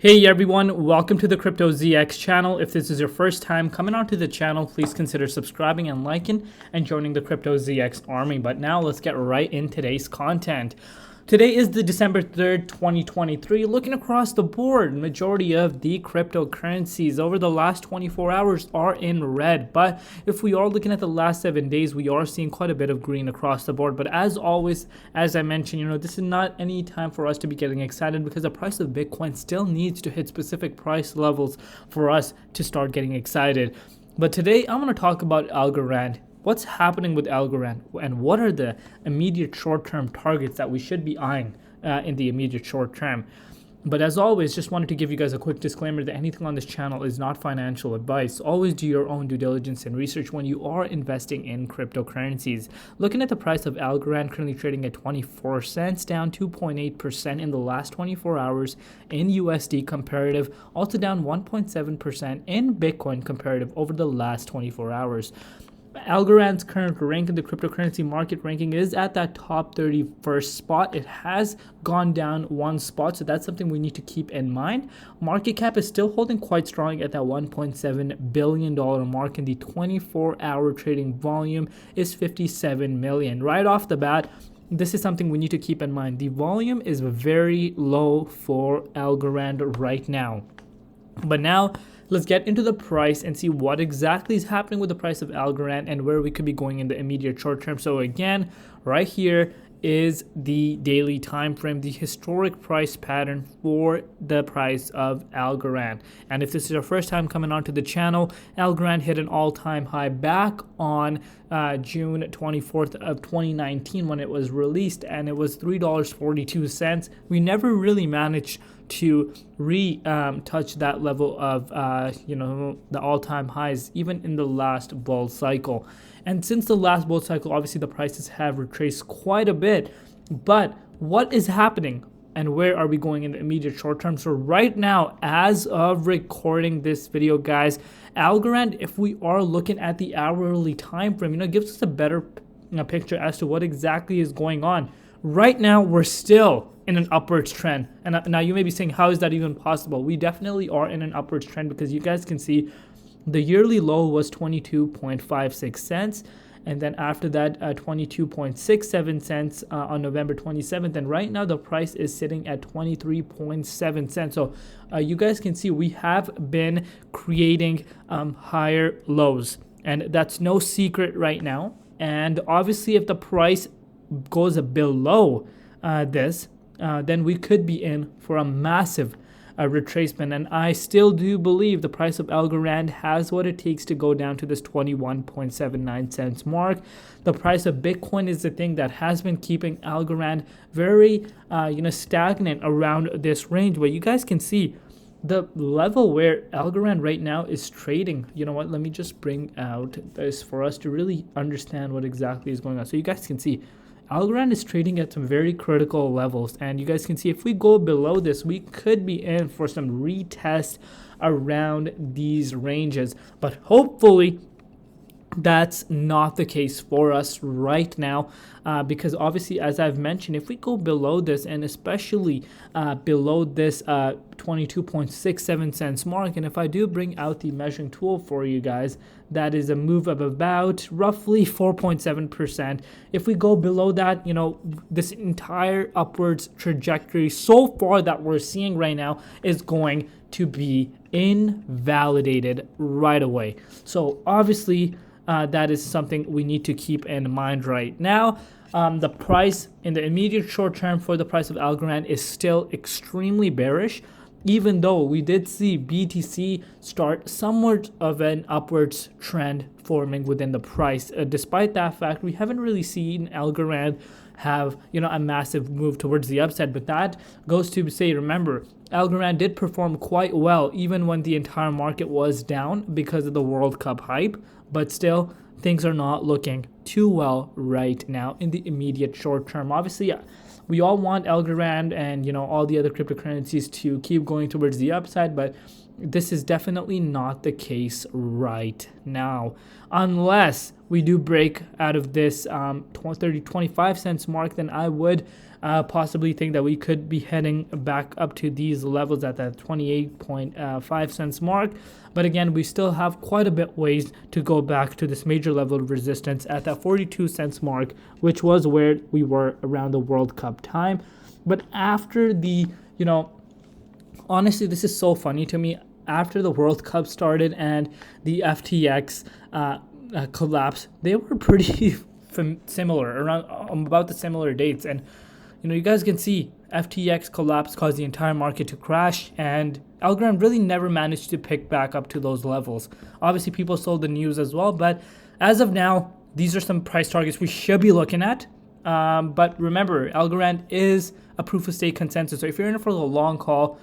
Hey everyone, welcome to the Crypto ZX channel. If this is your first time coming onto the channel, please consider subscribing and liking and joining the Crypto ZX army. But now let's get right in today's content. Today is the December 3rd, 2023. Looking across the board, majority of the cryptocurrencies over the last 24 hours are in red. But if we are looking at the last 7 days, we are seeing quite a bit of green across the board. But as always, as I mentioned, this is not any time for us to be getting excited because the price of Bitcoin still needs to hit specific price levels for us to start getting excited. But today I'm going to talk about Algorand. What's happening with Algorand and what are the immediate short-term targets that we should be eyeing in the immediate short term? But as always, just wanted to give you guys a quick disclaimer that anything on this channel is not financial advice. Always do your own due diligence and research when you are investing in cryptocurrencies. Looking at the price of Algorand, currently trading at 24 cents, down 2.8% in the last 24 hours in USD comparative, also down 1.7% in Bitcoin comparative over the last 24 hours. Algorand's current rank in the cryptocurrency market ranking is at that top 31st spot. It has gone down one spot, so that's something we need to keep in mind. Market cap is still holding quite strong at that $1.7 billion mark, and the 24-hour trading volume is 57 million. Right off the bat, this is something we need to keep in mind. The volume is very low for Algorand right now. But now, let's get into the price and see what exactly is happening with the price of Algorand and where we could be going in the immediate short term. So again, right here is the daily time frame, the historic price pattern for the price of Algorand. And if this is your first time coming onto the channel, Algorand hit an all-time high back on June 24th of 2019 when it was released, and it was $3.42. We never really managed to touch that level of the all-time highs even in the last bull cycle. And since the last bull cycle, obviously the prices have retraced quite a bit. But what is happening and where are we going in the immediate short term? So right now, as of recording this video, guys, Algorand, if we are looking at the hourly time frame, it gives us a better picture as to what exactly is going on. Right now, we're still in an upwards trend. And now you may be saying, how is that even possible? We definitely are in an upwards trend because you guys can see the yearly low was 22.56 cents. And then after that, 22.67 cents on November 27th. And right now, the price is sitting at 23.7 cents. So you guys can see we have been creating higher lows. And that's no secret right now. And obviously, if the price goes below this, then we could be in for a massive retracement. And I still do believe the price of Algorand has what it takes to go down to this 21.79 cents mark. The price of Bitcoin is the thing that has been keeping Algorand very stagnant around this range. But you guys can see the level where Algorand right now is trading. You know what? Let me just bring out this for us to really understand what exactly is going on. So you guys can see Algorand is trading at some very critical levels, and you guys can see if we go below this, we could be in for some retest around these ranges. But hopefully that's not the case for us right now, because obviously, as I've mentioned, if we go below this, and especially below this 22.67 cents mark, and if I do bring out the measuring tool for you guys, that is a move of about roughly 4.7%. If we go below that, this entire upwards trajectory so far that we're seeing right now is going to be invalidated right away. So obviously, that is something we need to keep in mind right now. The price in the immediate short term for the price of Algorand is still extremely bearish, even though we did see BTC start somewhat of an upwards trend forming within the price. Despite that fact, we haven't really seen Algorand have a massive move towards the upside. But that goes to say, remember, Algorand did perform quite well even when the entire market was down because of the World Cup hype. But still, things are not looking too well right now in the immediate short term. Obviously, we all want Algorand and all the other cryptocurrencies to keep going towards the upside, but this is definitely not the case right now, unless we do break out of this 25 cents mark. Then I would possibly think that we could be heading back up to these levels at that 28.5 cents mark. But again, we still have quite a bit ways to go back to this major level of resistance at that 42 cents mark, which was where we were around the World Cup time. But after the, honestly, this is so funny to me. After the World Cup started and the FTX collapse, they were pretty similar, around about the similar dates. And you guys can see FTX collapse caused the entire market to crash, and Algorand really never managed to pick back up to those levels. Obviously, people sold the news as well, but as of now, these are some price targets we should be looking at. But remember, Algorand is a proof of stake consensus. So if you're in it for the long call,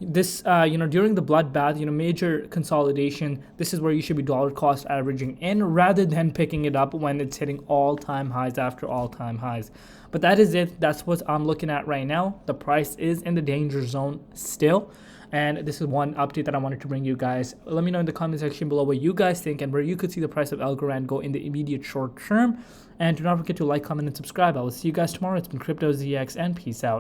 this, during the bloodbath, major consolidation, this is where you should be dollar cost averaging in rather than picking it up when it's hitting all-time highs after all-time highs. But that is it. That's what I'm looking at right now. The price is in the danger zone still. And this is one update that I wanted to bring you guys. Let me know in the comment section below what you guys think and where you could see the price of Algorand go in the immediate short term. And do not forget to like, comment, and subscribe. I will see you guys tomorrow. It's been Crypto ZX, and peace out.